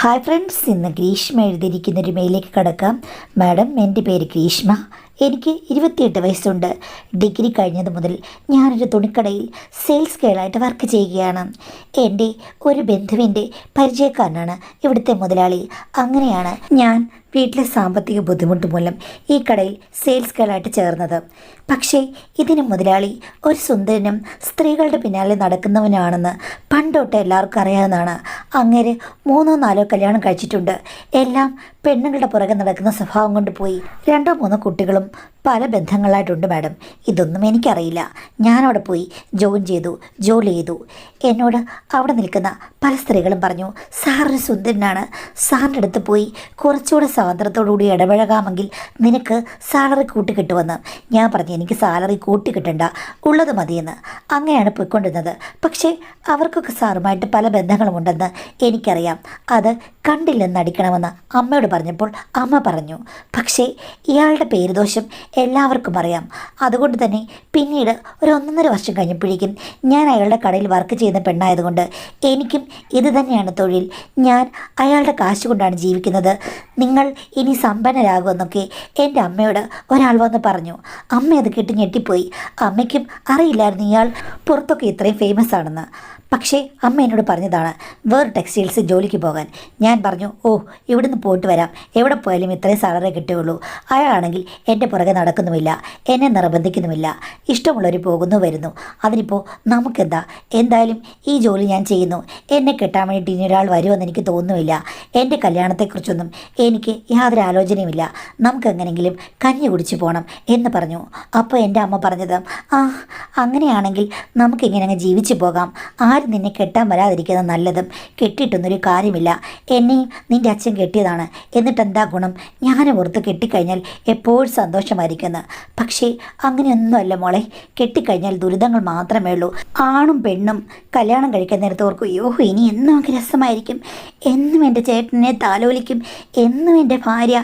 Hi friends, ഇന്ന് ഗ്രീഷ്മ എഴുതിയിരിക്കുന്നൊരു മെയിലേക്ക് കടക്കാം. Madam, എൻ്റെ പേര് ഗ്രീഷ്മ. എനിക്ക് 28 വയസ്സുണ്ട്. ഡിഗ്രി കഴിഞ്ഞത് മുതൽ ഞാനൊരു തുണിക്കടയിൽ സെയിൽസ് ഗേളായിട്ട് വർക്ക് ചെയ്യുകയാണ്. എൻ്റെ ഒരു ബന്ധുവിൻ്റെ പരിചയക്കാരനാണ് ഇവിടുത്തെ മുതലാളി. അങ്ങനെയാണ് ഞാൻ വീട്ടിലെ സാമ്പത്തിക ബുദ്ധിമുട്ട് മൂലം ഈ കടയിൽ സെയിൽസ് ഗേളായിട്ട് ചേർന്നത്. പക്ഷേ ഇതിന് മുതലാളി ഒരു സുന്ദരനും സ്ത്രീകളുടെ പിന്നാലെ നടക്കുന്നവനാണെന്ന് പണ്ടൊട്ട് എല്ലാവർക്കും അറിയാവുന്നതാണ്. അങ്ങേര് 3-4 കല്യാണം കഴിച്ചിട്ടുണ്ട്. എല്ലാം പെണ്ണുങ്ങളുടെ പുറകെ നടക്കുന്ന സ്വഭാവം കൊണ്ട് പോയി 2-3 കുട്ടികളും പല ബന്ധങ്ങളായിട്ടുണ്ട്. മാഡം, ഇതൊന്നും എനിക്കറിയില്ല. ഞാനവിടെ പോയി ജോയിൻ ചെയ്തു, ജോലി ചെയ്തു. എന്നോട് അവിടെ നിൽക്കുന്ന പല സ്ത്രീകളും പറഞ്ഞു, സാറൊരു സുന്ദരനാണ്, സാറിൻ്റെ അടുത്ത് പോയി കുറച്ചുകൂടെ സ്വാതന്ത്ര്യത്തോടുകൂടി ഇടപഴകാമെങ്കിൽ നിനക്ക് സാലറി കൂട്ടിക്കിട്ടുമെന്ന്. ഞാൻ പറഞ്ഞു, എനിക്ക് സാലറി കൂട്ടിക്കിട്ടണ്ട, ഉള്ളത് മതിയെന്ന്. അങ്ങനെയാണ് പോയിക്കൊണ്ടിരുന്നത്. പക്ഷേ അവർക്കൊക്കെ സാറുമായിട്ട് പല ബന്ധങ്ങളുമുണ്ടെന്ന് എനിക്കറിയാം. അത് കണ്ടില്ലെന്ന് അടിക്കണമെന്ന് അമ്മയോട് പറഞ്ഞപ്പോൾ അമ്മ പറഞ്ഞു. പക്ഷേ ഇയാളുടെ പേരുദോഷം എല്ലാവർക്കും അറിയാം. അതുകൊണ്ട് തന്നെ പിന്നീട് ഒരു 1.5 വർഷം കഴിഞ്ഞപ്പോഴേക്കും ഞാൻ അയാളുടെ കടയിൽ വർക്ക് ചെയ്യുന്ന പെണ്ണായതുകൊണ്ട് എനിക്കും ഇത് തന്നെയാണ് തൊഴിൽ. ഞാൻ അയാളുടെ കാശ് കൊണ്ടാണ് ജീവിക്കുന്നത്. നിങ്ങൾ ഇനി സമ്പന്നരാകുമെന്നൊക്കെ എൻ്റെ അമ്മയോട് ഒരാൾ വന്ന് പറഞ്ഞു. അമ്മ അത് കേട്ട് ഞെട്ടിപ്പോയി. അമ്മയ്ക്കും അറിയില്ലായിരുന്നു ഇയാൾ പുറത്തൊക്കെ ഇത്രയും ഫേമസ് ആണെന്ന്. പക്ഷേ അമ്മ എന്നോട് പറഞ്ഞതാണ് വേറെ ടെക്സ്റ്റൈൽസ് ജോലിക്ക് പോകാൻ. ഞാൻ പറഞ്ഞു, ഓ, ഇവിടുന്ന് പോയിട്ട് വരാം, എവിടെ പോയാലും ഇത്രയും സാലറി കിട്ടുകയുള്ളൂ. അയാളാണെങ്കിൽ എൻ്റെ പുറകെ നടക്കുന്നുമില്ല, എന്നെ നിർബന്ധിക്കുന്നുമില്ല. ഇഷ്ടമുള്ളവർ പോകുന്നു വരുന്നു. അതിനിപ്പോൾ നമുക്കെന്താ? എന്തായാലും ഈ ജോലി ഞാൻ ചെയ്യുന്നു. എന്നെ കെട്ടാൻ വേണ്ടിയിട്ട് ഇനി ഒരാൾ വരുമെന്ന് എനിക്ക് തോന്നുന്നില്ല. എൻ്റെ കല്യാണത്തെക്കുറിച്ചൊന്നും എനിക്ക് യാതൊരു ആലോചനയുമില്ല. നമുക്കെങ്ങനെങ്കിലും കഞ്ഞി കുടിച്ച് പോകണം എന്ന് പറഞ്ഞു. അപ്പോൾ എൻ്റെ അമ്മ പറഞ്ഞത്, ആ, അങ്ങനെയാണെങ്കിൽ നമുക്കിങ്ങനെ അങ്ങ് ജീവിച്ചു പോകാം. ആരും നിന്നെ കെട്ടാൻ വരാതിരിക്കുന്നത് നല്ലതും. കെട്ടിയിട്ടൊന്നൊരു കാര്യമില്ല. എന്നെയും നിൻ്റെ അച്ഛൻ കെട്ടിയതാണ്. എന്നിട്ടെന്താ ഗുണം? ഞാൻ ഓർത്ത് കെട്ടിക്കഴിഞ്ഞാൽ എപ്പോഴും സന്തോഷമായിരിക്കുന്നു. പക്ഷേ അങ്ങനെയൊന്നുമല്ല മോളെ. കെട്ടിക്കഴിഞ്ഞാൽ ദുരിതങ്ങൾ മാത്രമേ ഉള്ളൂ. ആണും പെണ്ണും കല്യാണം കഴിക്കാൻ നേരത്ത് ഓർക്കും, യോ, ഇനി എന്നും നമുക്ക് രസമായിരിക്കും, എന്നും എൻ്റെ ചേട്ടനെ താലോലിക്കും, എന്നും എൻ്റെ ഭാര്യ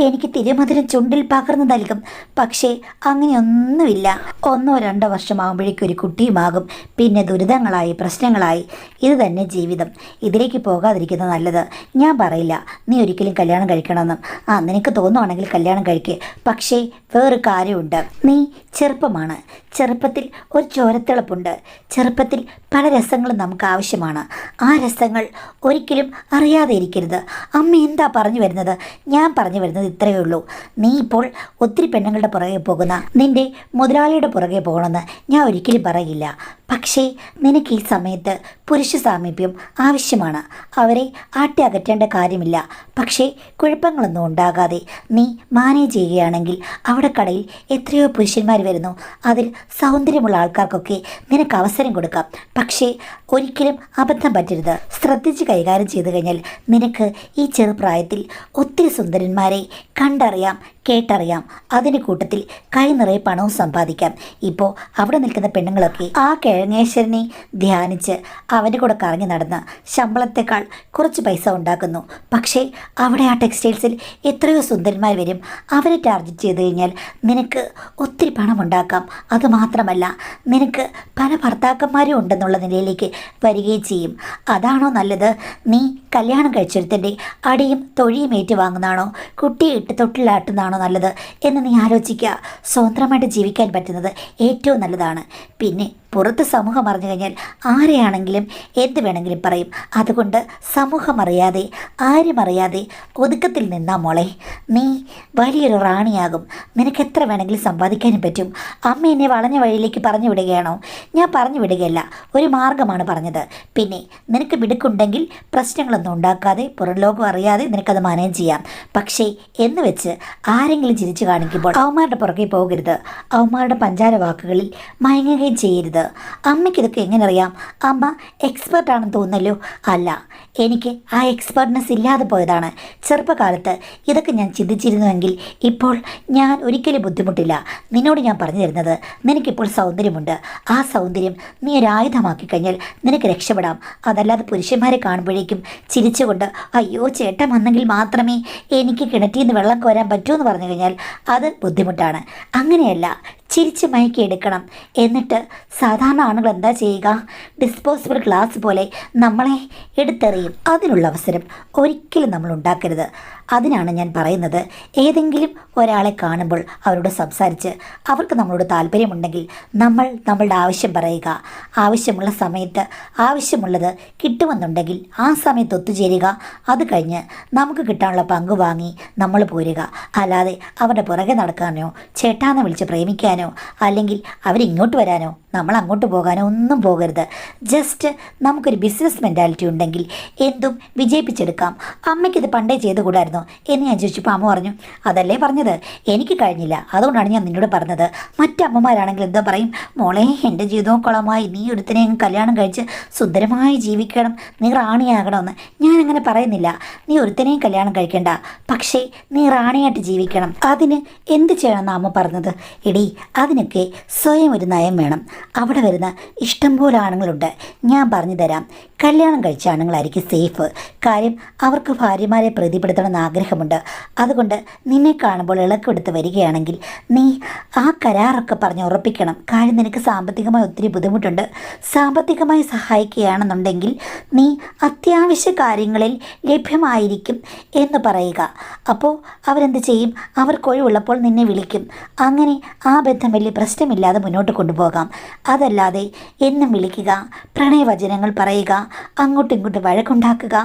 എനിക്ക് തിരുമധുരം ചുണ്ടിൽ പകർന്നു നൽകും. പക്ഷേ അങ്ങനെയൊന്നുമില്ല. 1-2 വർഷമാകുമ്പോഴേക്കും ഒരു കുട്ടിയുമാകും. പിന്നെ ദുരിതങ്ങളായി, പ്രശ്നങ്ങളായി. ഇത് തന്നെ ജീവിതം. ഇതിലേക്ക് പോകാതിരിക്കുന്നത് നല്ലത്. ഞാൻ പറയില്ല നീ ഒരിക്കലും കല്യാണം കഴിക്കണമെന്നും. നിനക്ക് തോന്നുവാണെങ്കിൽ കല്യാണം കഴിക്കുക. പക്ഷേ വേറൊരു കാര്യമുണ്ട്. നീ ചെറുപ്പമാണ്. ചെറുപ്പത്തിൽ ഒരു ചോരത്തിളപ്പുണ്ട്. ചെറുപ്പത്തിൽ പല രസങ്ങളും നമുക്ക് ആവശ്യമാണ്. ആ രസങ്ങൾ ഒരിക്കലും അറിയാതെ ഇരിക്കരുത്. അമ്മ എന്താ പറഞ്ഞു വരുന്നത്? ഞാൻ പറഞ്ഞു വരുന്നത് ഇത്രയേ ഉള്ളൂ. നീ ഇപ്പോൾ ഒത്തിരി പെണ്ണുങ്ങളുടെ പുറകെ പോകുന്ന നിൻ്റെ മുതലാളിയുടെ പുറകെ പോകണമെന്ന് ഞാൻ ഒരിക്കലും പറയില്ല. പക്ഷേ നിനക്ക് ഈ സമയത്ത് പുരുഷ സാമീപ്യം ആവശ്യമാണ്. അവരെ ആട്ടി അകറ്റേണ്ട കാര്യമില്ല. പക്ഷേ കുഴപ്പങ്ങളൊന്നും ഉണ്ടാകാതെ നീ മാനേജ് ചെയ്യുകയാണെങ്കിൽ അവിടെ കടയിൽ എത്രയോ പുരുഷന്മാർ വരുന്നു. അതിൽ സൗന്ദര്യമുള്ള ആൾക്കാർക്കൊക്കെ നിനക്ക് അവസരം കൊടുക്കാം. പക്ഷേ ഒരിക്കലും അബദ്ധം പറ്റരുത്. ശ്രദ്ധിച്ച് കൈകാര്യം ചെയ്തു കഴിഞ്ഞാൽ നിനക്ക് ഈ ചെറുപ്രായത്തിൽ ഒത്തിരി സുന്ദരന്മാരെ കണ്ടറിയാം, കേട്ടറിയാം. അതിന് കൂട്ടത്തിൽ കൈ നിറയെ പണവും സമ്പാദിക്കാം. ഇപ്പോൾ അവിടെ നിൽക്കുന്ന പെണ്ണുങ്ങളൊക്കെ ആ കിഴങ്ങേശ്വരനെ ധ്യാനിച്ച് അവൻ്റെ കൂടെ കറങ്ങി നടന്ന് ശമ്പളത്തെക്കാൾ കുറച്ച് പൈസ ഉണ്ടാക്കുന്നു. പക്ഷേ അവിടെ ആ ടെക്സ്റ്റൈൽസിൽ എത്രയോ സുന്ദരന്മാർ വരും. അവരെ ടാർഗറ്റ് ചെയ്ത് കഴിഞ്ഞാൽ നിനക്ക് ഒത്തിരി പണം ഉണ്ടാക്കാം. അതുമാത്രമല്ല, നിനക്ക് പല ഭർത്താക്കന്മാരും ഉണ്ടെന്നുള്ള നിലയിലേക്ക് വരികയും ചെയ്യും. അതാണോ നല്ലത്? നീ കല്യാണം കഴിച്ചൊരുത്തൻ്റെ അടിയും തൊഴിയും ഏറ്റുവാങ്ങുന്നതാണോ, കുട്ടിയിട്ട് തൊട്ടിലാട്ടുന്നതാണോ നല്ലത് എന്ന് നീ ആലോചിക്കുക. സ്വതന്ത്രമായിട്ട് ജീവിക്കാൻ പറ്റുന്നത് ഏറ്റവും നല്ലതാണ്. പിന്നെ പുറത്ത് സമൂഹം അറിഞ്ഞു കഴിഞ്ഞാൽ ആരെയാണെങ്കിലും എന്ത് വേണമെങ്കിലും പറയും. അതുകൊണ്ട് സമൂഹം അറിയാതെ, ആരും അറിയാതെ ഒതുക്കത്തിൽ നിന്നാ മോളെ നീ വലിയൊരു റാണിയാകും. നിനക്ക് എത്ര വേണമെങ്കിലും സമ്പാദിക്കാനും പറ്റും. അമ്മ എന്നെ വളഞ്ഞ വഴിയിലേക്ക് പറഞ്ഞു വിടുകയാണോ? ഞാൻ പറഞ്ഞു വിടുകയല്ല, ഒരു മാർഗമാണ് പറഞ്ഞത്. പിന്നെ നിനക്ക് മിടുക്കുണ്ടെങ്കിൽ പ്രശ്നങ്ങളൊന്നും ഉണ്ടാക്കാതെ, പുറം ലോകം അറിയാതെ നിനക്കത് മാനേജ് ചെയ്യാം. പക്ഷേ എന്ന് വെച്ച് ആരെങ്കിലും ചിരിച്ചു കാണിക്കുമ്പോൾ അവന്മാരുടെ പുറകെ പോകരുത്. അവന്മാരുടെ പഞ്ചാര വാക്കുകളിൽ മയങ്ങുകയും ചെയ്യരുത്. അമ്മയ്ക്കിതൊക്കെ എങ്ങനെ അറിയാം? അമ്മ എക്സ്പെർട്ടാണെന്ന് തോന്നല്ലോ. അല്ല, എനിക്ക് ആ എക്സ്പെർട്ട്നെസ് ഇല്ലാതെ പോയതാണ്. ചെറുപ്പകാലത്ത് ഇതൊക്കെ ഞാൻ ചിന്തിച്ചിരുന്നുവെങ്കിൽ ഇപ്പോൾ ഞാൻ ഒരിക്കലും ബുദ്ധിമുട്ടില്ല. നിന്നോട് ഞാൻ പറഞ്ഞു തരുന്നത്, നിനക്കിപ്പോൾ സൗന്ദര്യമുണ്ട്. ആ സൗന്ദര്യം നീ ഒരു ആയുധമാക്കി കഴിഞ്ഞാൽ നിനക്ക് രക്ഷപ്പെടാം. അതല്ലാതെ പുരുഷന്മാരെ കാണുമ്പോഴേക്കും ചിരിച്ചുകൊണ്ട്, അയ്യോ ചേട്ടൻ വന്നെങ്കിൽ മാത്രമേ എനിക്ക് കിണറ്റിൽ നിന്ന് വെള്ളം കോരാൻ പറ്റൂ എന്ന് പറഞ്ഞു കഴിഞ്ഞാൽ അത് ബുദ്ധിമുട്ടാണ്. അങ്ങനെയല്ല, ചിരിച്ച് മയക്കിയെടുക്കണം. എന്നിട്ട് സാധാരണ ആണുങ്ങൾ എന്താ ചെയ്യുക? ഡിസ്പോസിബിൾ ഗ്ലാസ് പോലെ നമ്മളെ എടുത്തെറിയും. അതിനുള്ള അവസരം ഒരിക്കലും നമ്മൾ ഉണ്ടാക്കരുത്. അതിനാണ് ഞാൻ പറയുന്നത്, ഏതെങ്കിലും ഒരാളെ കാണുമ്പോൾ അവരോട് സംസാരിച്ച് അവർക്ക് നമ്മളോട് താല്പര്യമുണ്ടെങ്കിൽ നമ്മൾ നമ്മളുടെ ആവശ്യം പറയുക. ആവശ്യമുള്ള സമയത്ത് ആവശ്യമുള്ളത് കിട്ടുമെന്നുണ്ടെങ്കിൽ ആ സമയത്ത് ഒത്തുചേരുക. അത് കഴിഞ്ഞ് നമുക്ക് കിട്ടാനുള്ള പങ്ക് വാങ്ങി നമ്മൾ പോരുക. അല്ലാതെ അവരുടെ പുറകെ നടക്കാനോ ചേട്ടാന്ന് വിളിച്ച് പ്രേമിക്കാനോ അല്ലെങ്കിൽ അവരിങ്ങോട്ട് വരാനോ നമ്മൾ അങ്ങോട്ട് പോകാനോ ഒന്നും പോകരുത്. ജസ്റ്റ് നമുക്കൊരു ബിസിനസ് മെൻറ്റാലിറ്റി ഉണ്ടെങ്കിൽ എന്തും വിജയിപ്പിച്ചെടുക്കാം. അമ്മയ്ക്കിത് പണ്ടേ ചെയ്തു കൂടായിരുന്നോ എന്ന് ഞാൻ ചോദിച്ചപ്പോൾ അമ്മ പറഞ്ഞു, അതല്ലേ പറഞ്ഞത്, എനിക്ക് കഴിഞ്ഞില്ല, അതുകൊണ്ടാണ് ഞാൻ നിന്നോട് പറഞ്ഞത്. മറ്റമ്മമാരാണെങ്കിൽ എന്താ പറയും, മോളെ എൻ്റെ ജീവിതവും കുളമായി, നീ ഒരുത്തിനെ കല്യാണം കഴിച്ച് സുന്ദരമായി ജീവിക്കണം, നീ റാണിയാകണമെന്ന്. ഞാനങ്ങനെ പറയുന്നില്ല. നീ ഒരുത്തിനെയും കല്യാണം കഴിക്കണ്ട, പക്ഷേ നീ റാണിയായിട്ട് ജീവിക്കണം. അതിന് എന്ത് ചെയ്യണമെന്നാണ് അമ്മ പറഞ്ഞത്? എടി, അതിനൊക്കെ സ്വയം ഒരു നയം വേണം. അവിടെ വരുന്ന ഇഷ്ടംപോലെ ആണുങ്ങളുണ്ട്. ഞാൻ പറഞ്ഞു തരാം. കല്യാണം കഴിച്ച ആണുങ്ങളായിരിക്കും സേഫ്. കാര്യം അവർക്ക് ഭാര്യമാരെ പ്രീതിപ്പെടുത്തണമെന്ന് ആഗ്രഹമുണ്ട്. അതുകൊണ്ട് നിന്നെ കാണുമ്പോൾ ഇളക്കെടുത്ത് വരികയാണെങ്കിൽ നീ ആ കരാറൊക്കെ പറഞ്ഞ് ഉറപ്പിക്കണം. കാര്യം നിനക്ക് സാമ്പത്തികമായി ഒത്തിരി ബുദ്ധിമുട്ടുണ്ട്. സാമ്പത്തികമായി സഹായിക്കുകയാണെന്നുണ്ടെങ്കിൽ നീ അത്യാവശ്യ കാര്യങ്ങളിൽ ലഭ്യമായിരിക്കും എന്ന് പറയുക. അപ്പോൾ അവരെന്ത് ചെയ്യും? അവർക്കൊഴിവുള്ളപ്പോൾ നിന്നെ വിളിക്കും. അങ്ങനെ ആ ബന്ധം വലിയ പ്രശ്നമില്ലാതെ മുന്നോട്ട് കൊണ്ടുപോകാം. അതല്ലാതെ എന്നും വിളിക്കുക, പ്രണയവചനങ്ങൾ പറയുക, അങ്ങോട്ടും ഇങ്ങോട്ടും വഴക്കുണ്ടാക്കുക,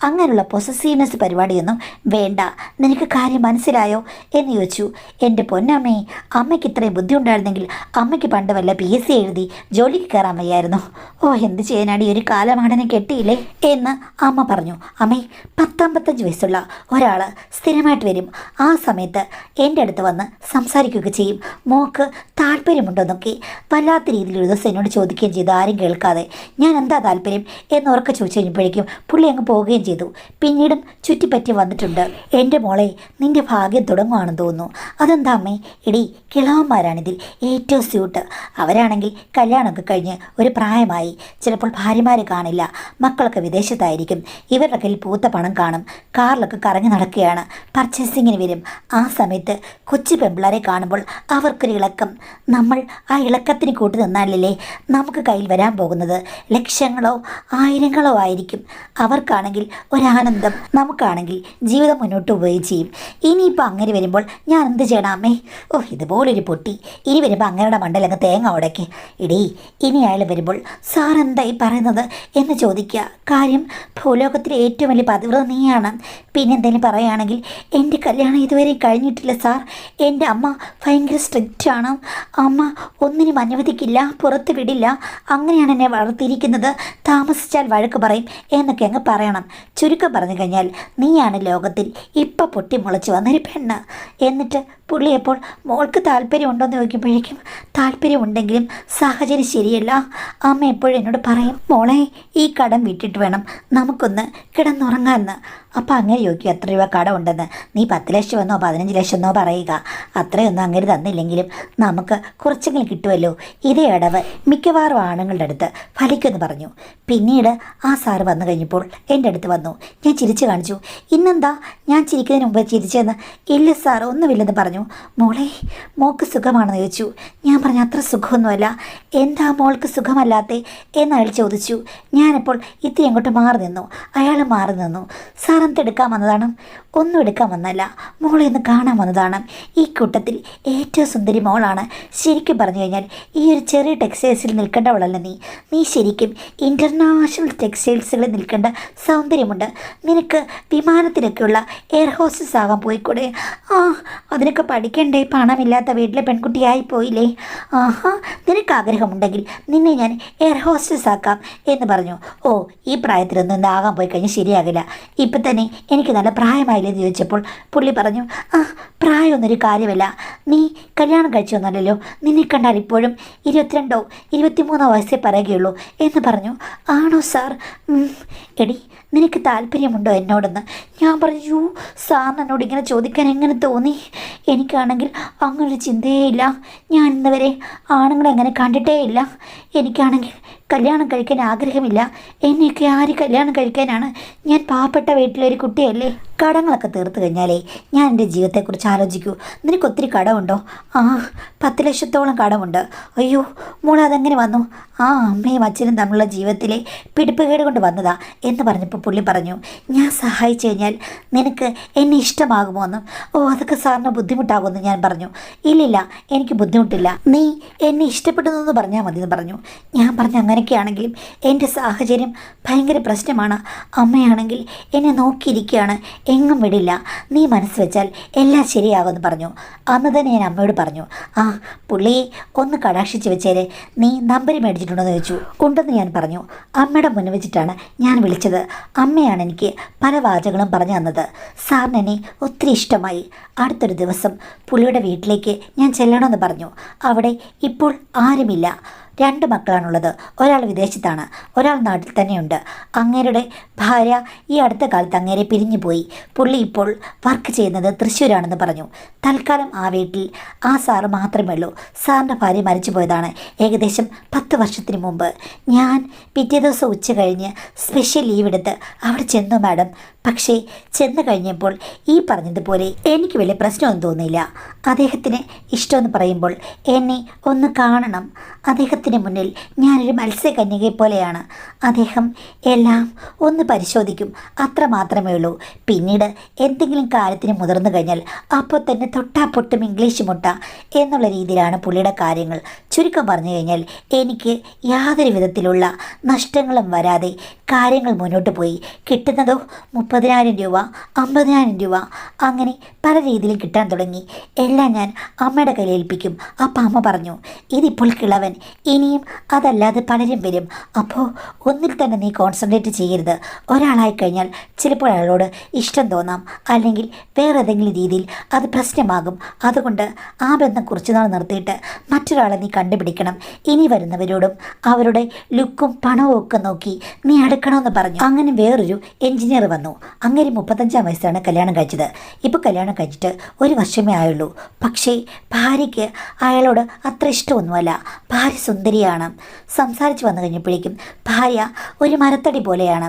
അങ്ങനെയുള്ള പൊസസീവ്നെസ് പരിപാടിയൊന്നും വേണ്ട. നിനക്ക് കാര്യം മനസ്സിലായോ എന്ന് ചോദിച്ചു. എൻ്റെ പൊന്നമ്മേ, അമ്മയ്ക്ക് ഇത്രയും ബുദ്ധി ഉണ്ടായിരുന്നെങ്കിൽ അമ്മയ്ക്ക് പണ്ട് വല്ല PSC എഴുതി ജോലിക്ക് കയറാൻ വയ്യായിരുന്നു. ഓ, എന്ത് ചെയ്യാനാടി, ഒരു കാലമാടനെ കെട്ടിയില്ലേ എന്ന് അമ്മ പറഞ്ഞു. അമ്മേ, 10-55 വയസ്സുള്ള ഒരാൾ സ്ഥിരമായിട്ട് വരും. ആ സമയത്ത് എൻ്റെ അടുത്ത് വന്ന് സംസാരിക്കുകയൊക്കെ ചെയ്യും. മോക്ക് താല്പര്യമുണ്ടോന്നൊക്കെ വല്ലാത്ത രീതിയിൽ ഒരു ദിവസം എന്നോട് ചോദിക്കുകയും ചെയ്തു, ആരും കേൾക്കാതെ. ഞാൻ എന്താ താല്പര്യം എന്ന് ഉറക്കെ ചോദിച്ചു കഴിഞ്ഞപ്പോഴേക്കും പുള്ളി അങ്ങ് പോവുകയും ചെയ്തു. പിന്നീടും ചുറ്റിപ്പറ്റി വന്നിട്ടുണ്ട്. എൻ്റെ മോളെ, നിൻ്റെ ഭാഗ്യം തുടങ്ങുവാണെന്ന് തോന്നുന്നു. അതെന്താ അമ്മേ? എടി, കിളവന്മാരാണിതിൽ ഏറ്റവും സ്യൂട്ട്. അവരാണെങ്കിൽ കല്യാണമൊക്കെ കഴിഞ്ഞ് ഒരു പ്രായമായി. ചിലപ്പോൾ ഭാര്യമാർ കാണില്ല, മക്കളൊക്കെ വിദേശത്തായിരിക്കും. ഇവരുടെ കയ്യിൽ പൂത്ത പണം കാണും. കാറിലൊക്കെ കറങ്ങി നടക്കുകയാണ്. പർച്ചേസിങ്ങിന് വരും. ആ സമയത്ത് കൊച്ചു പെമ്പിളാരെ കാണുമ്പോൾ അവർക്കൊരു ഇളക്കം. നമ്മൾ ആ ഇളക്കത്തിന് കൂട്ടു നിന്നാലല്ലേ നമുക്ക് കയ്യിൽ വരാൻ പോകുന്നത് ലക്ഷങ്ങളോ ആയിരങ്ങളോ ആയിരിക്കും. അവർക്കാണെങ്കിൽ ഒരാനന്ദം, നമുക്കാണെങ്കിൽ ജീവിതം മുന്നോട്ട് പോവുകയും ചെയ്യും. ഇനിയിപ്പോൾ അങ്ങനെ വരുമ്പോൾ ഞാൻ എന്ത് ചെയ്യണം അമ്മേ? ഓ, ഇതുപോലൊരു പൊട്ടി ഇനി വരുമ്പോൾ അങ്ങയുടെ മണ്ടലങ്ങ് തേങ്ങ ഉടയ്ക്ക്. ഇടീ, ഇനി അയാൾ വരുമ്പോൾ സാർ എന്തായി പറയുന്നത് എന്ന് ചോദിക്കുക. കാര്യം ഭൂലോകത്തിലെ ഏറ്റവും വലിയ പതിവ്രത നീയാണ്. പിന്നെ എന്തെങ്കിലും പറയുകയാണെങ്കിൽ എൻ്റെ കല്യാണം ഇതുവരെ കഴിഞ്ഞിട്ടില്ല സാർ, എൻ്റെ അമ്മ ഭയങ്കര സ്ട്രിക്റ്റാണ്, അമ്മ ഒന്നിനും അനുവദിക്കില്ല, പുറത്ത് വിടില്ല, അങ്ങനെയാണ് എന്നെ വളർത്തിയിരിക്കുന്നത്, താമസിച്ചാൽ വഴക്ക് പറയും എന്നൊക്കെ അങ്ങ് പറയണം. ചുരുക്കം പറഞ്ഞു കഴിഞ്ഞാൽ നീയാണ് ലോകത്തിൽ ഇപ്പം പൊട്ടി മുളച്ച് വന്നൊരു പെണ്ണ്. എന്നിട്ട് പുള്ളിയപ്പോൾ മോൾക്ക് താല്പര്യമുണ്ടോയെന്ന് ചോദിക്കുമ്പോഴേക്കും താല്പര്യമുണ്ടെങ്കിലും സാഹചര്യം ശരിയല്ല. അമ്മ എപ്പോഴും എന്നോട് പറയും, മോളെ ഈ കടം വിട്ടിട്ട് വേണം നമുക്കൊന്ന് കിടന്നുറങ്ങാമെന്ന്. അപ്പോൾ അങ്ങനെ ചോദിക്കും, എത്ര രൂപ കടമുണ്ടെന്ന്. നീ 10 ലക്ഷം എന്നോ 15 ലക്ഷം എന്നോ പറയുക. അത്രയൊന്നും അങ്ങനെ തന്നില്ലെങ്കിലും നമുക്ക് കുറച്ചെങ്കിലും കിട്ടുമല്ലോ. ഇതേ അടവ് മിക്കവാറും ആണുങ്ങളുടെ അടുത്ത് ഫലിക്കുമെന്ന് പറഞ്ഞു. പിന്നീട് ആ സാറ് വന്നു കഴിഞ്ഞപ്പോൾ എൻ്റെ അടുത്ത് വന്നു. ഞാൻ ചിരിച്ചു കാണിച്ചു. ഇന്നെന്താ ഞാൻ ചിരിക്കുന്നതിന് മുമ്പ് ചിരിച്ചെന്ന്? ഇല്ല സാർ, ഒന്നുമില്ലെന്ന് പറഞ്ഞു. മോളെ, മോൾക്ക് സുഖമാണെന്ന് ചോദിച്ചു. ഞാൻ പറഞ്ഞു, അത്ര സുഖമൊന്നുമല്ല. എന്താ മോൾക്ക് സുഖമല്ലാത്തേ എന്ന് അയാൾ ചോദിച്ചു. ഞാനപ്പോൾ ഇത്തിരി അങ്ങോട്ട് മാറി നിന്നു. അയാൾ മാറി നിന്നു. സാർ എന്തെടുക്കാൻ വന്നതാണ്? ഒന്നും എടുക്കാൻ വന്നല്ല, മോളെ ഒന്ന് കാണാൻ വന്നതാണ്. ഈ കൂട്ടത്തിൽ ഏറ്റവും സുന്ദരി മോളാണ്. ശരിക്കും പറഞ്ഞു കഴിഞ്ഞാൽ ഈ ഒരു ചെറിയ ടെക്സ്റ്റൈൽസിൽ നിൽക്കേണ്ടവളല്ല നീ. നീ ശരിക്കും ഇൻ്റർനാഷണൽ ടെക്സ്റ്റൈൽസുകളിൽ നിൽക്കേണ്ട സൗന്ദര്യമുണ്ട്. നിനക്ക് വിമാനത്തിലൊക്കെയുള്ള എയർ ഹോസ്റ്റസ് ആകാൻ പോയിക്കൂടെ? ആ, അതിനൊക്കെ പഠിക്കണ്ടേ? പണമില്ലാത്ത വീട്ടിലെ പെൺകുട്ടിയായി പോയില്ലേ? ആഹാ, നിനക്ക് ആഗ്രഹമുണ്ടെങ്കിൽ നിന്നെ ഞാൻ എയർ ഹോസ്റ്റസ് ആക്കാം എന്ന് പറഞ്ഞു. ഓ, ഈ പ്രായത്തിലൊന്നും ഇന്നാകാൻ പോയി കഴിഞ്ഞാൽ ശരിയാകില്ല. ഇപ്പം തന്നെ എനിക്ക് നല്ല പ്രായമായില്ലെന്ന് ചോദിച്ചപ്പോൾ പുള്ളി പറഞ്ഞു, ആ, പ്രായമൊന്നൊരു കാര്യമല്ല, നീ കല്യാണം കഴിച്ചൊന്നല്ലല്ലോ, നിന്നെ കണ്ടാൽ ഇപ്പോഴും 22 23 വയസ്സേ പറയുകയുള്ളൂ എന്ന് പറഞ്ഞു. ആണോ സാർ? എടി, നിനക്ക് താല്പര്യമുണ്ടോ എന്നോടെന്ന്? ഞാൻ പറഞ്ഞു, സാറിന് എന്നോട് ഇങ്ങനെ ചോദിക്കാൻ എങ്ങനെ തോന്നി? എനിക്കാണെങ്കിൽ അങ്ങനൊരു ചിന്തയേ ഇല്ല. ഞാൻ ഇന്നുവരെ ആണുങ്ങളെ അങ്ങനെ കണ്ടിട്ടേ ഇല്ല. എനിക്കാണെങ്കിൽ കല്യാണം കഴിക്കാൻ ആഗ്രഹമില്ല. എന്നെയൊക്കെ ആര് കല്യാണം കഴിക്കാനാണ്? ഞാൻ പാവപ്പെട്ട വീട്ടിലൊരു കുട്ടിയല്ലേ. കടങ്ങളൊക്കെ തീർത്ത് കഴിഞ്ഞാലേ ഞാൻ എൻ്റെ ജീവിതത്തെക്കുറിച്ച് ആലോചിക്കൂ. നിനക്ക് ഒത്തിരി കടമുണ്ടോ? ആ, 10 ലക്ഷത്തോളം കടമുണ്ട്. അയ്യോ മോൾ, അതെങ്ങനെ വന്നു? ആ, അമ്മയും അച്ഛനും തമ്മിലുള്ള ജീവിതത്തിലെ പിടിപ്പുകേട് കൊണ്ട് വന്നതാ എന്ന് പറഞ്ഞപ്പോൾ പുള്ളി പറഞ്ഞു, ഞാൻ സഹായിച്ചു കഴിഞ്ഞാൽ നിനക്ക് എന്നെ ഇഷ്ടമാകുമോ എന്ന്. ഓ, അതൊക്കെ സാറിന് ബുദ്ധിമുട്ടാകുമെന്ന് ഞാൻ പറഞ്ഞു. ഇല്ലില്ല, എനിക്ക് ബുദ്ധിമുട്ടില്ല, നീ എന്നെ ഇഷ്ടപ്പെടുന്നു എന്ന് പറഞ്ഞാൽ മതി എന്ന് പറഞ്ഞു. ഞാൻ പറഞ്ഞു, അങ്ങനെയൊക്കെയാണെങ്കിലും എൻ്റെ സാഹചര്യം ഭയങ്കര പ്രശ്നമാണ്. അമ്മയാണെങ്കിൽ എന്നെ നോക്കിയിരിക്കുകയാണ്, എങ്ങും വിടില്ല. നീ മനസ്സ് വെച്ചാൽ എല്ലാം ശരിയാകുമെന്ന് പറഞ്ഞു. അന്ന് തന്നെ ഞാൻ അമ്മയോട് പറഞ്ഞു, ആ പുള്ളിയെ ഒന്ന് കടാക്ഷിച്ച് വെച്ചേരെ, നീ നമ്പർ മേടിച്ചിട്ടുണ്ടോ എന്ന് ചോദിച്ചു. ഉണ്ടെന്ന് ഞാൻ പറഞ്ഞു. അമ്മയുടെ മുന്നിൽ വെച്ചിട്ടാണ് ഞാൻ വിളിച്ചത്. അമ്മയാണ് എനിക്ക് പല വാചകങ്ങളും പറഞ്ഞു തന്നത്. സാറിന് എന്നെ ഒത്തിരി ഇഷ്ടമായി. അടുത്തൊരു ദിവസം പുള്ളിയുടെ വീട്ടിലേക്ക് ഞാൻ ചെല്ലണമെന്ന് പറഞ്ഞു. അവിടെ ഇപ്പോൾ ആരുമില്ല. 2 മക്കളാണുള്ളത്. ഒരാൾ വിദേശത്താണ്, ഒരാൾ നാട്ടിൽ തന്നെയുണ്ട്. അങ്ങേരുടെ ഭാര്യ ഈ അടുത്ത കാലത്ത് അങ്ങേരെ പിരിഞ്ഞു പോയി. പുള്ളി ഇപ്പോൾ വർക്ക് ചെയ്യുന്നത് തൃശ്ശൂരാണെന്ന് പറഞ്ഞു. തൽക്കാലം ആ വീട്ടിൽ ആ സാറ് മാത്രമേ ഉള്ളൂ. സാറിൻ്റെ ഭാര്യ മരിച്ചു പോയതാണ് ഏകദേശം 10 വർഷത്തിന് മുമ്പ്. ഞാൻ പിറ്റേ ദിവസം ഉച്ച കഴിഞ്ഞ് സ്പെഷ്യൽ ലീവ് എടുത്ത് അവിടെ ചെന്നു മാഡം. പക്ഷേ ചെന്ന് കഴിഞ്ഞപ്പോൾ ഈ പറഞ്ഞതുപോലെ എനിക്ക് വലിയ പ്രശ്നമൊന്നും തോന്നിയില്ല. അദ്ദേഹത്തിന് ഇഷ്ടമെന്ന് പറയുമ്പോൾ എന്നെ ഒന്ന് കാണണം. അദ്ദേഹത്തിന് മുന്നിൽ ഞാനൊരു മത്സ്യകന്യകയെ പോലെയാണ്. അദ്ദേഹം എല്ലാം ഒന്ന് പരിശോധിക്കും, അത്ര മാത്രമേ ഉള്ളൂ. പിന്നീട് എന്തെങ്കിലും കാര്യത്തിന് മുതിർന്നു കഴിഞ്ഞാൽ അപ്പോൾ തന്നെ തൊട്ടാ പൊട്ടും ഇംഗ്ലീഷ് മുട്ട എന്നുള്ള രീതിയിലാണ് പുള്ളിയുടെ കാര്യങ്ങൾ. ചുരുക്കം പറഞ്ഞു കഴിഞ്ഞാൽ എനിക്ക് യാതൊരു വിധത്തിലുള്ള നഷ്ടങ്ങളും വരാതെ കാര്യങ്ങൾ മുന്നോട്ട് പോയി. കിട്ടുന്നതോ 30,000 രൂപ, 50,000 രൂപ, അങ്ങനെ പല രീതിയിലും കിട്ടാൻ തുടങ്ങി. എല്ലാം ഞാൻ അമ്മയുടെ കയ്യിൽ ഏൽപ്പിക്കും. അപ്പം അമ്മ പറഞ്ഞു, ഇതിപ്പോൾ കിളവൻ, ഇനിയും അതല്ലാതെ പലരും വരും. അപ്പോൾ ഒന്നിൽ തന്നെ നീ കോൺസെൻട്രേറ്റ് ചെയ്യരുത്. ഒരാളായി കഴിഞ്ഞാൽ ചിലപ്പോൾ അയാളോട് ഇഷ്ടം തോന്നാം, അല്ലെങ്കിൽ വേറെ ഏതെങ്കിലും രീതിയിൽ അത് പ്രശ്നമാകും. അതുകൊണ്ട് ആ ബന്ധം കുറച്ചുനാൾ നിർത്തിയിട്ട് മറ്റൊരാളെ നീ കണ്ടുപിടിക്കണം. ഇനി വരുന്നവരോടും അവരുടെ ലുക്കും പണവും ഒക്കെ നോക്കി നീ അടുക്കണമെന്ന് പറഞ്ഞു. അങ്ങനെ വേറൊരു എഞ്ചിനീയർ വന്നു. അങ്ങനെ 35-ാം വയസ്സാണ് കല്യാണം കഴിച്ചത്. ഇപ്പോൾ കല്യാണം കഴിച്ചിട്ട് 1 വർഷമേ ആയുള്ളൂ. പക്ഷേ ഭാര്യയ്ക്ക് അയാളോട് അത്ര ഇഷ്ടമൊന്നുമല്ല. ഭാര്യ സുന്ദരിയാണ്. സംസാരിച്ച് വന്നു കഴിഞ്ഞപ്പോഴേക്കും ഭാര്യ ഒരു മരത്തടി പോലെയാണ്.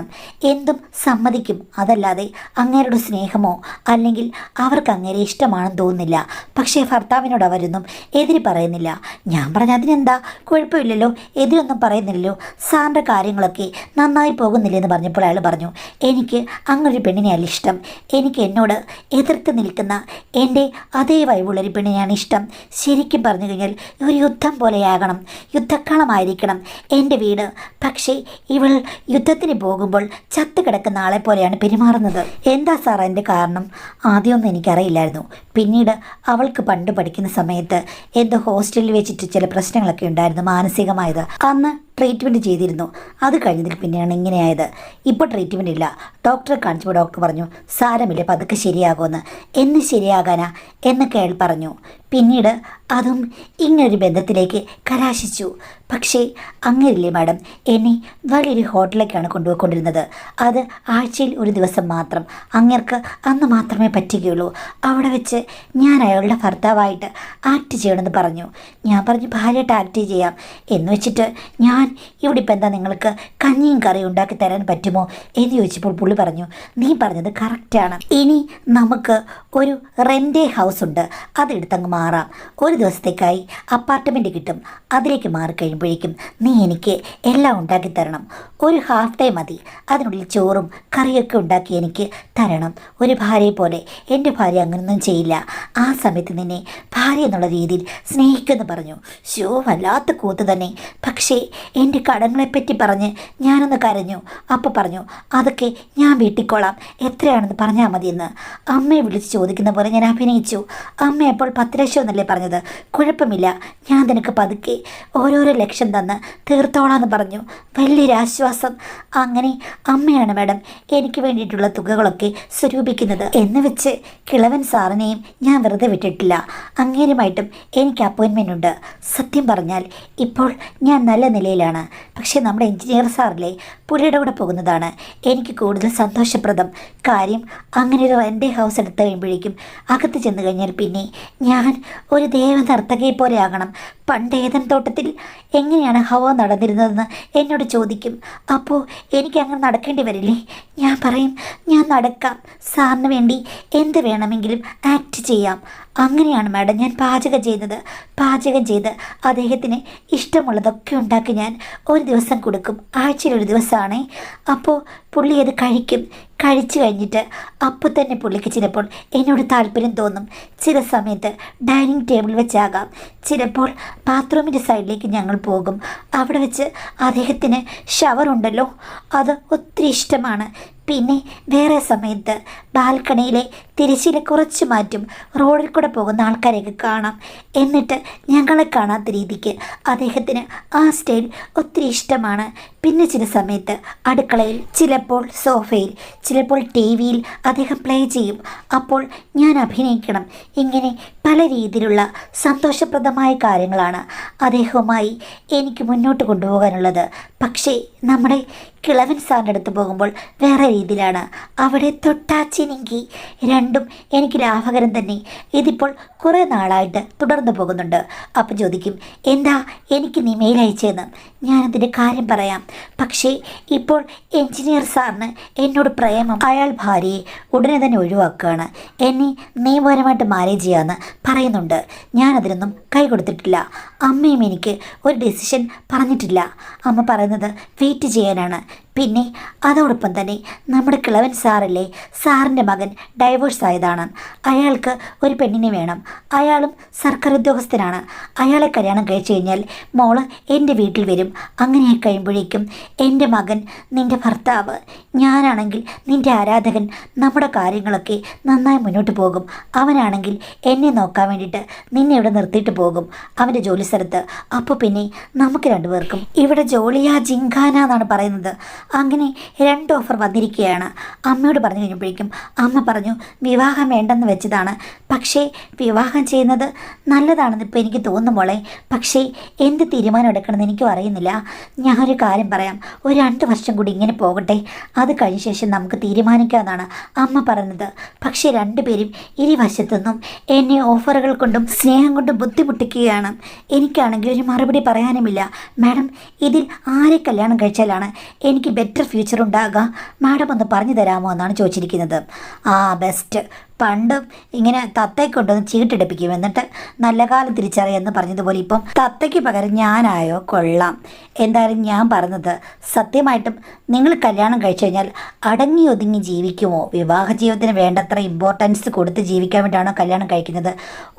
എന്തും സമ്മതിക്കും. അതല്ലാതെ അങ്ങേരുടെ സ്നേഹമോ അല്ലെങ്കിൽ അവർക്ക് അങ്ങേരെ ഇഷ്ടമാണെന്ന് തോന്നുന്നില്ല. പക്ഷേ ഭർത്താവിനോട് അവരൊന്നും എതിര് പറയുന്നില്ല. ഞാൻ പറഞ്ഞ അതിനെന്താ, കുഴപ്പമില്ലല്ലോ, എതിരൊന്നും പറയുന്നില്ലല്ലോ, സാറിൻ്റെ കാര്യങ്ങളൊക്കെ നന്നായി പോകുന്നില്ലെന്ന് പറഞ്ഞപ്പോൾ അയാൾ പറഞ്ഞു, എനിക്ക് അങ്ങനൊരു പെണ്ണിനെയല്ല ഇഷ്ടം. എനിക്ക് എന്നോട് എതിർത്ത് നിൽക്കുന്ന എൻ്റെ അതേ വൈവുള്ളൊരു പെണ്ണിനെയാണ് ഇഷ്ടം. ശരിക്കും പറഞ്ഞു കഴിഞ്ഞാൽ ഒരു യുദ്ധം പോലെയാകണം, യുദ്ധക്കളമായിരിക്കണം എൻ്റെ വീട്. പക്ഷേ ഇവൾ യുദ്ധത്തിന് പോകുമ്പോൾ ചത്ത് കിടക്കുന്ന ആളെ പോലെയാണ് പെരുമാറുന്നത്. എന്താ സാർ എൻ്റെ കാരണം? ആദ്യമൊന്നും എനിക്കറിയില്ലായിരുന്നു. പിന്നീട് അവൾക്ക് പണ്ട് പഠിക്കുന്ന സമയത്ത് എന്തോ ഹോസ്റ്റലിൽ വെച്ചിട്ട് ചില പ്രശ്നങ്ങളൊക്കെ ഉണ്ടായിരുന്നു, മാനസികമായത്. അന്ന് ട്രീറ്റ്മെൻറ്റ് ചെയ്തിരുന്നു. അത് കഴിഞ്ഞതിൽ പിന്നെയാണ് ഇങ്ങനെയായത്. ഇപ്പോൾ ട്രീറ്റ്മെൻറ്റ് ഇല്ല. ഡോക്ടറെ കാണിച്ചപ്പോൾ ഡോക്ടർ പറഞ്ഞു, സാരമില്ല, പതുക്കെ ശരിയാകുമെന്ന്. എന്ന് ശരിയാകാനാ എന്നൊക്കെ അയാൾ പറഞ്ഞു. പിന്നീട് അതും ഇങ്ങനൊരു ബന്ധത്തിലേക്ക് കലാശിച്ചു. പക്ഷേ അങ്ങനെയില്ലേ മാഡം, എന്നെ വലിയൊരു ഹോട്ടലിലേക്കാണ് കൊണ്ടുപോയിക്കൊണ്ടിരുന്നത്. അത് ആഴ്ചയിൽ 1 ദിവസം മാത്രം. അങ്ങേർക്ക് അന്ന് മാത്രമേ പറ്റുകയുള്ളൂ. അവിടെ വെച്ച് ഞാൻ അയാളുടെ ഭർത്താവായിട്ട് ആക്ട് ചെയ്യണമെന്ന് പറഞ്ഞു. ഞാൻ പറഞ്ഞു, ഭാര്യയായിട്ട് ആക്ട് ചെയ്യാം എന്ന് വെച്ചിട്ട് ഞാൻ ഇവിടെ ഇപ്പം എന്താ നിങ്ങൾക്ക് കഞ്ഞിയും കറിയും ഉണ്ടാക്കി തരാൻ പറ്റുമോ എന്ന് ചോദിച്ചപ്പോൾ പുള്ളി പറഞ്ഞു, നീ പറഞ്ഞത് കറക്റ്റാണ്. ഇനി നമുക്ക് ഒരു റെൻ്റേ ഹൗസ് ഉണ്ട്, അതെടുത്തങ്ങ് മാറാം. 1 ദിവസത്തേക്കായി അപ്പാർട്ട്മെൻറ്റ് കിട്ടും. അതിലേക്ക് മാറിക്കഴിയുമ്പോഴേക്കും നീ എനിക്ക് എല്ലാം ഉണ്ടാക്കി തരണം. ഒരു ഹാഫ് ഡേ മതി. അതിനുള്ളിൽ ചോറും കറിയൊക്കെ ഉണ്ടാക്കി എനിക്ക് തരണം. ഒരു ഭാര്യയെ പോലെ. എൻ്റെ ഭാര്യ അങ്ങനൊന്നും ചെയ്യില്ല. ആ സമയത്ത് നിന്നെ ഭാര്യ എന്നുള്ള രീതിയിൽ സ്നേഹിക്കുമെന്ന് പറഞ്ഞു. വല്ലാത്ത കൂത്ത് തന്നെ. പക്ഷേ എൻ്റെ കടങ്ങളെപ്പറ്റി പറഞ്ഞ് ഞാനൊന്ന് കരഞ്ഞു. അപ്പോൾ പറഞ്ഞു, അതൊക്കെ ഞാൻ വീട്ടിക്കോളാം, എത്രയാണെന്ന് പറഞ്ഞാൽ മതിയെന്ന്. അമ്മയെ വിളിച്ച് ചോദിക്കുന്ന പോലെ ഞാൻ അഭിനയിച്ചു. അമ്മ അപ്പോൾ 10 ലക്ഷം എന്നല്ലേ പറഞ്ഞത്? കുഴപ്പമില്ല, ഞാൻ നിനക്ക് പതുക്കെ ഓരോരോ ലക്ഷം തന്ന് തീർത്തോളാന്ന് പറഞ്ഞു. വലിയൊരാശ്വാസം. അങ്ങനെ അമ്മയാണ് മാഡം എനിക്ക് വേണ്ടിയിട്ടുള്ള തുകകളൊക്കെ സ്വരൂപിക്കുന്നത്. എന്ന് വെച്ച് കിളവൻ സാറിനെയും ഞാൻ വെറുതെ വിട്ടിട്ടില്ല. അങ്ങേരുമായിട്ടും എനിക്ക് അപ്പോയിൻമെൻ്റ് ഉണ്ട്. സത്യം പറഞ്ഞാൽ ഇപ്പോൾ ഞാൻ നല്ല നിലയിലാണ്. പക്ഷേ നമ്മുടെ എഞ്ചിനീയർ സാറിലെ പുള്ളിയുടെ കൂടെ പോകുന്നതാണ് എനിക്ക് കൂടുതൽ സന്തോഷപ്രദം. കാര്യം അങ്ങനെ ഒരു റെൻ്റ് ഹൗസ് എടുത്തു കഴിയുമ്പോഴേക്കും അകത്ത് ചെന്ന് കഴിഞ്ഞാൽ പിന്നെ ഞാൻ ഒരു ദേവനർത്തകയെ പോലെ ആകണം. പണ്ട് ഏതൻ തോട്ടത്തിൽ എങ്ങനെയാണ് ഹവ നടന്നിരുന്നതെന്ന് എന്നോട് ചോദിക്കും. അപ്പോൾ എനിക്ക് അങ്ങനെ നടക്കേണ്ടി വരില്ലേ? ഞാൻ പറയും, ഞാൻ നടക്കാം, സാറിന് വേണ്ടി എന്ത് വേണമെങ്കിലും ആക്ട് ചെയ്യാം. അങ്ങനെയാണ് മാഡം ഞാൻ പാചകം ചെയ്യുന്നത്. പാചകം ചെയ്ത് അദ്ദേഹത്തിന് ഇഷ്ടമുള്ളതൊക്കെ ഉണ്ടാക്കി ഞാൻ ഒരു ദിവസം കൊടുക്കും. ആഴ്ചയിൽ ഒരു ദിവസമാണേ. അപ്പോൾ പുള്ളി അത് കഴിക്കും. കഴിച്ചു കഴിഞ്ഞിട്ട് അപ്പോൾ തന്നെ പുള്ളിക്ക് ചിലപ്പോൾ എന്നോട് താല്പര്യം തോന്നും. ചില സമയത്ത് ഡൈനിങ് ടേബിൾ വെച്ചാകാം, ചിലപ്പോൾ ബാത്റൂമിൻ്റെ സൈഡിലേക്ക് ഞങ്ങൾ പോകും. അവിടെ വെച്ച് അദ്ദേഹത്തിന് ഷവർ ഉണ്ടല്ലോ, അത് ഒത്തിരി ഇഷ്ടമാണ്. പിന്നെ വേറെ സമയത്ത് ബാൽക്കണിയിലെ തിരശ്ശീല കുറച്ച് മാറ്റും. റോഡിൽ കൂടെ പോകുന്ന ആൾക്കാരെയൊക്കെ കാണാം. എന്നിട്ട് ഞങ്ങളെ കാണാത്ത രീതിക്ക് അദ്ദേഹത്തിന് ആ സ്റ്റൈൽ ഒത്തിരി ഇഷ്ടമാണ്. പിന്നെ ചില സമയത്ത് അടുക്കളയിൽ, ചിലപ്പോൾ സോഫയിൽ, ചിലപ്പോൾ ടി വിയിൽ അദ്ദേഹം പ്ലേ ചെയ്യും. അപ്പോൾ ഞാൻ അഭിനയിക്കണം. ഇങ്ങനെ പല രീതിയിലുള്ള സന്തോഷപ്രദമായ കാര്യങ്ങളാണ് അദ്ദേഹവുമായി എനിക്ക് മുന്നോട്ട് കൊണ്ടുപോകാനുള്ളത്. പക്ഷേ നമ്മുടെ കിളവൻ സാറിൻ്റെ അടുത്ത് പോകുമ്പോൾ വേറെ രീതിയിലാണ്. അവിടെ തൊട്ടാച്ചിനെങ്കിൽ രണ്ടും എനിക്ക് ലാഭകരം തന്നെ. ഇതിപ്പോൾ കുറേ നാളായിട്ട് തുടർന്നു പോകുന്നുണ്ട്. അപ്പം ചോദിക്കും, എന്താ എനിക്ക് നീ മെയിൽ അയച്ചതെന്ന്. ഞാനതിൻ്റെ കാര്യം പറയാം. പക്ഷേ ഇപ്പോൾ എൻജിനീയർ സാറിന് എന്നോട് പ്രേമം. അയാൾ ഭാര്യയെ ഉടനെ തന്നെ ഒഴിവാക്കുകയാണ്. എന്നെ നിയമപരമായിട്ട് മാനേജ് ചെയ്യാമെന്ന് പറയുന്നുണ്ട്. ഞാനതിനൊന്നും കൈ കൊടുത്തിട്ടില്ല. അമ്മയും എനിക്ക് ഒരു ഡിസിഷൻ പറഞ്ഞിട്ടില്ല. അമ്മ പറയുന്നത് വെയിറ്റ് ചെയ്യാനാണ്. പിന്നെ അതോടൊപ്പം തന്നെ നമ്മുടെ കിളവൻ സാറല്ലേ, സാറിൻ്റെ മകൻ ഡൈവേഴ്സ് ആയതാണ്. അയാൾക്ക് ഒരു പെണ്ണിനെ വേണം. അയാളും സർക്കാർ ഉദ്യോഗസ്ഥനാണ്. അയാളെ കല്യാണം കഴിച്ചു കഴിഞ്ഞാൽ മോള് എൻ്റെ വീട്ടിൽ വരും. അങ്ങനെ കഴിയുമ്പോഴേക്കും എൻ്റെ മകൻ നിൻ്റെ ഭർത്താവ്, ഞാനാണെങ്കിൽ നിൻ്റെ ആരാധകൻ. നമ്മുടെ കാര്യങ്ങളൊക്കെ നന്നായി മുന്നോട്ട് പോകും. അവനാണെങ്കിൽ എന്നെ നോക്കാൻ വേണ്ടിയിട്ട് നിന്നെ ഇവിടെ നിർത്തിയിട്ട് പോകും അവൻ്റെ ജോലി സ്ഥലത്ത്. അപ്പോൾ പിന്നെ നമുക്ക് രണ്ടുപേർക്കും ഇവിടെ ജോലിയാ ജിങ്കാന എന്നാണ് പറയുന്നത്. അങ്ങനെ 2 ഓഫർ വന്നിരിക്കുകയാണ്. അമ്മയോട് പറഞ്ഞു കഴിഞ്ഞപ്പോഴേക്കും അമ്മ പറഞ്ഞു, വിവാഹം വേണ്ടെന്ന് വെച്ചതാണ്. പക്ഷേ വിവാഹം ചെയ്യുന്നത് നല്ലതാണെന്ന് ഇപ്പോൾ എനിക്ക് തോന്നുന്നു മോളെ. പക്ഷേ എന്ത് തീരുമാനം എടുക്കണമെന്ന് എനിക്കും അറിയുന്നില്ല. ഞാനൊരു കാര്യം പറയാം, ഒരു 2 വർഷം കൂടി ഇങ്ങനെ പോകട്ടെ, അത് കഴിഞ്ഞ ശേഷം നമുക്ക് തീരുമാനിക്കാമെന്നാണ് അമ്മ പറഞ്ഞത്. പക്ഷേ രണ്ടുപേരും ഇരുവശത്തുനിന്നും എന്നെ ഓഫറുകൾ കൊണ്ടും സ്നേഹം കൊണ്ടും ബുദ്ധിമുട്ടിക്കുകയാണ്. എനിക്കാണെങ്കിൽ ഒരു മറുപടി പറയാനുമില്ല. മാഡം, ഇതിൽ ആരെ കല്യാണം കഴിച്ചാലാണ് എനിക്ക് ബെറ്റർ ഫ്യൂച്ചർ ഉണ്ടാകുക? മാഡം ഒന്ന് പറഞ്ഞു തരാമോ എന്നാണ് ചോദിച്ചിരിക്കുന്നത്. ബെസ്റ്റ്. പണ്ടും ഇങ്ങനെ തത്തയെ കൊണ്ടൊന്ന് ചീട്ടെടുപ്പിക്കും, എന്നിട്ട് നല്ല കാലം തിരിച്ചറിയാമെന്ന് പറഞ്ഞതുപോലെ ഇപ്പം തത്തയ്ക്ക് പകരം ഞാനായോ? കൊള്ളാം. എന്തായാലും ഞാൻ പറഞ്ഞത് സത്യമായിട്ടും നിങ്ങൾ കല്യാണം കഴിച്ചു കഴിഞ്ഞാൽ അടങ്ങി ഒതുങ്ങി ജീവിക്കുമോ? വിവാഹ ജീവിതത്തിന് വേണ്ടത്ര ഇമ്പോർട്ടൻസ് കൊടുത്ത് ജീവിക്കാൻ വേണ്ടിയാണോ കല്യാണം കഴിക്കുന്നത്?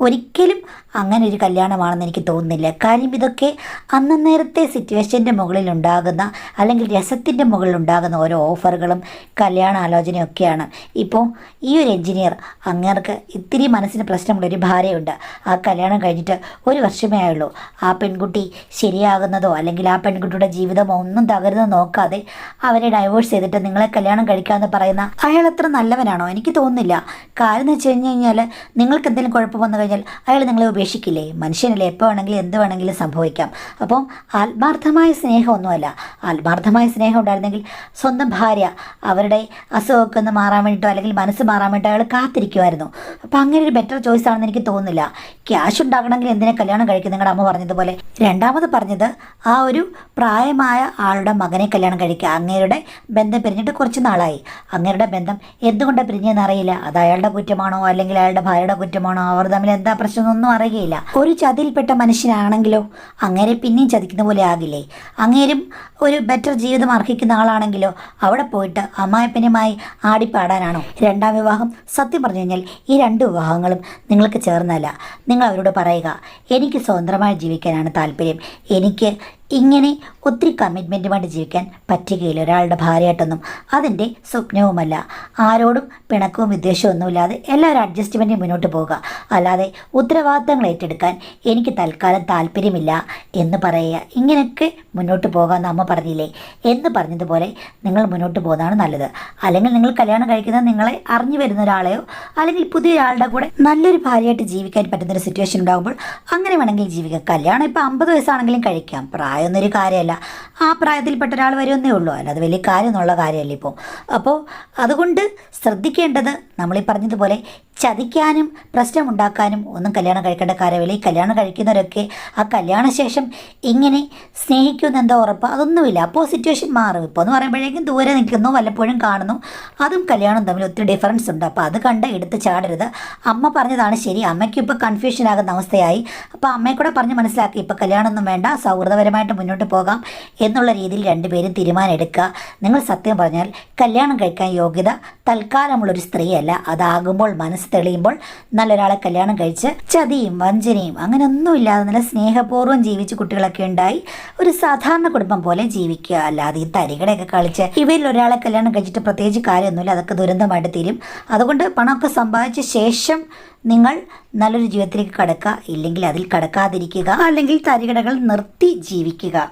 ഒരിക്കലും അങ്ങനെ ഒരു കല്യാണമാണെന്ന് എനിക്ക് തോന്നുന്നില്ല. കാര്യം ഇതൊക്കെ അന്നേരത്തെ സിറ്റുവേഷൻ്റെ മുകളിൽ ഉണ്ടാകുന്ന, അല്ലെങ്കിൽ രസത്തിൻ്റെ മുകളിൽ ഉണ്ടാകുന്ന ഓരോ ഓഫറുകളും കല്യാണാലോചനയൊക്കെയാണ്. ഇപ്പോൾ ഈ ഒരു എൻജിനീയർ, അങ്ങേർക്ക് ഇത്തിരി മനസ്സിന് പ്രശ്നമുള്ളൊരു ഭാര്യയുണ്ട്. ആ കല്യാണം കഴിഞ്ഞിട്ട് 1 വർഷമേ ആയുള്ളൂ. ആ പെൺകുട്ടി ശരിയാകുന്നതോ അല്ലെങ്കിൽ ആ പെൺകുട്ടിയുടെ ജീവിതമോ ഒന്നും തകരുന്നത് നോക്കാതെ അവരെ ഡൈവേഴ്സ് ചെയ്തിട്ട് നിങ്ങളെ കല്യാണം കഴിക്കാമെന്ന് പറയുന്ന അയാൾ അത്ര നല്ലവനാണോ? എനിക്ക് തോന്നുന്നില്ല. കാര്യം എന്ന് വെച്ച് കഴിഞ്ഞാൽ നിങ്ങൾക്ക് എന്തെങ്കിലും കുഴപ്പം വന്നു കഴിഞ്ഞാൽ അയാൾ നിങ്ങളെ ഉപേക്ഷിക്കില്ലേ? മനുഷ്യനല്ലേ, എപ്പോൾ വേണമെങ്കിലും എന്ത് വേണമെങ്കിലും സംഭവിക്കാം. അപ്പം ആത്മാർത്ഥമായ സ്നേഹമൊന്നുമല്ല. ആത്മാർത്ഥമായ സ്നേഹം ഉണ്ടായിരുന്നെങ്കിൽ സ്വന്തം ഭാര്യ അവരുടെ അസുഖമൊക്കെ ഒന്ന് മാറാൻ വേണ്ടിയിട്ടോ അല്ലെങ്കിൽ മനസ്സ് മാറാൻ വേണ്ടിയിട്ടോ അയാൾ കാത്തിരിക്കുമായിരുന്നു. അപ്പോൾ അങ്ങനെ ഒരു ബെറ്റർ ചോയ്സ് ആണെന്ന് എനിക്ക് തോന്നുന്നില്ല. ക്യാഷ് ഉണ്ടാകണമെങ്കിൽ എന്തിനെ കല്യാണം കഴിക്കും? നിങ്ങളുടെ അമ്മ പറഞ്ഞതുപോലെ. രണ്ടാമത് പറഞ്ഞത് ആ ഒരു പ്രായമായ ആളുടെ മകനെ കല്യാണം കഴിക്കുക. അങ്ങേരുടെ ബന്ധം പിരിഞ്ഞിട്ട് കുറച്ച് നാളായി. അങ്ങേരുടെ ബന്ധം എന്തുകൊണ്ടാണ് പിരിഞ്ഞതെന്ന് അറിയില്ല. അത് അയാളുടെ കുറ്റമാണോ അല്ലെങ്കിൽ അയാളുടെ ഭാര്യയുടെ കുറ്റമാണോ, അവർ തമ്മിൽ എന്താ പ്രശ്നമൊന്നും അറിയുകയില്ല. ഒരു ചതിയിൽപ്പെട്ട മനുഷ്യനാണെങ്കിലോ അങ്ങേരെ പിന്നെയും ചതിക്കുന്ന പോലെ ആകില്ലേ? അങ്ങേരും ഒരു ബെറ്റർ ജീവിതം അർഹിക്കുന്ന ആളാണെങ്കിലോ അവിടെ പോയിട്ട് അമ്മായപ്പനുമായി ആടിപ്പാടാനാണോ? രണ്ടാം വിവാഹം സത്യം പറഞ്ഞു കഴിഞ്ഞാൽ ഈ 2 വിവാഹങ്ങളും നിങ്ങൾക്ക് ചേർന്നല്ല. നിങ്ങൾ അവരോട് പറയുക, എനിക്ക് സ്വതന്ത്രമായി ജീവിക്കാനാണ് താല്പര്യം. എനിക്ക് ഇങ്ങനെ ഒത്തിരി കമ്മിറ്റ്മെൻറ്റുമായിട്ട് ജീവിക്കാൻ പറ്റുകയില്ല ഒരാളുടെ ഭാര്യയായിട്ടൊന്നും. അതെൻ്റെ സ്വപ്നവുമല്ല. ആരോടും പിണക്കവും വിദ്വേഷവും ഒന്നുമില്ലാതെ എല്ലാവരും അഡ്ജസ്റ്റ്മെൻറ്റിൽ മുന്നോട്ട് പോകുക. അല്ലാതെ ഉത്തരവാദിത്തങ്ങൾ ഏറ്റെടുക്കാൻ എനിക്ക് തൽക്കാലം താല്പര്യമില്ല എന്ന് പറയുക. ഇങ്ങനെയൊക്കെ മുന്നോട്ട് പോകാമെന്ന് അമ്മ പറഞ്ഞില്ലേ? എന്ന് പറഞ്ഞതുപോലെ നിങ്ങൾ മുന്നോട്ട് പോകുന്നതാണ് നല്ലത്. അല്ലെങ്കിൽ നിങ്ങൾ കല്യാണം കഴിക്കുന്നത് നിങ്ങളെ അറിഞ്ഞു വരുന്ന ഒരാളെയോ അല്ലെങ്കിൽ പുതിയ ഒരാളുടെ കൂടെ നല്ലൊരു ഭാര്യയായിട്ട് ജീവിക്കാൻ പറ്റുന്നൊരു സിറ്റുവേഷൻ ഉണ്ടാകുമ്പോൾ അങ്ങനെ വേണമെങ്കിൽ ജീവിക്കാം. കല്യാണം ഇപ്പോൾ 50 വയസ്സാണെങ്കിലും കഴിക്കാം. പ്രായമൊന്നൊരു കാര്യമല്ല. ആ പ്രായത്തിൽപ്പെട്ട ഒരാൾ വരുമെന്നേ ഉള്ളൂ. അല്ലാതെ വലിയ കാര്യം എന്നുള്ള കാര്യമല്ല ഇപ്പോൾ. അപ്പോൾ അതുകൊണ്ട് ശ്രദ്ധിക്കേണ്ടത് നമ്മളീ പറഞ്ഞതുപോലെ ചതിക്കാനും പ്രശ്നമുണ്ടാക്കാനും ഒന്നും കല്യാണം കഴിക്കേണ്ട കാര്യമില്ല. ഈ കല്യാണം കഴിക്കുന്നവരൊക്കെ ആ കല്യാണശേഷം ഇങ്ങനെ സ്നേഹിക്കുമെന്ന് എന്താ ഉറപ്പ്? അതൊന്നുമില്ല. അപ്പോൾ സിറ്റുവേഷൻ മാറും. ഇപ്പോൾ എന്ന് പറയുമ്പോഴേക്കും ദൂരെ നിൽക്കുന്നു, വല്ലപ്പോഴും കാണുന്നു. അതും കല്യാണം തമ്മിൽ ഒത്തിരി ഡിഫറൻസ് ഉണ്ട്. അപ്പോൾ അത് കണ്ട് എടുത്ത് ചാടരുത്. അമ്മ പറഞ്ഞതാണ് ശരി. അമ്മയ്ക്ക് ഇപ്പോൾ കൺഫ്യൂഷൻ ആകുന്ന അവസ്ഥയായി. അപ്പോൾ അമ്മയെ കൂടെ പറഞ്ഞ് മനസ്സിലാക്കി, ഇപ്പോൾ കല്യാണമൊന്നും വേണ്ട, സൗഹൃദപരമായിട്ട് മുന്നോട്ട് പോകാം എന്നുള്ള രീതിയിൽ രണ്ടുപേരും തീരുമാനം എടുക്കുക. നിങ്ങൾ സത്യം പറഞ്ഞാൽ കല്യാണം കഴിക്കാൻ യോഗ്യത തൽക്കാലമുള്ളൊരു സ്ത്രീയല്ല. അതാകുമ്പോൾ മനസ്സ് തെളിയുമ്പോൾ നല്ലൊരാളെ കല്യാണം കഴിച്ച് ചതിയും വഞ്ചനയും അങ്ങനെ ഒന്നുമില്ലാതെ നല്ല സ്നേഹപൂർവ്വം ജീവിച്ച് കുട്ടികളൊക്കെ ഉണ്ടായി ഒരു സാധാരണ കുടുംബം പോലെ ജീവിക്കുക. അല്ലാതെ ഈ തരികടയൊക്കെ കളിച്ച് ഇവയിൽ ഒരാളെ കല്യാണം കഴിച്ചിട്ട് പ്രത്യേകിച്ച് കാര്യമൊന്നുമില്ല. അതൊക്കെ ദുരന്തമായിട്ട് തീരും. അതുകൊണ്ട് പണമൊക്കെ സമ്പാദിച്ച ശേഷം നിങ്ങൾ നല്ലൊരു ജീവിതത്തിലേക്ക് കടക്കുക. ഇല്ലെങ്കിൽ അതിൽ കടക്കാതിരിക്കുക, അല്ലെങ്കിൽ തരികടകൾ നിർത്തി ജീവിക്കുക.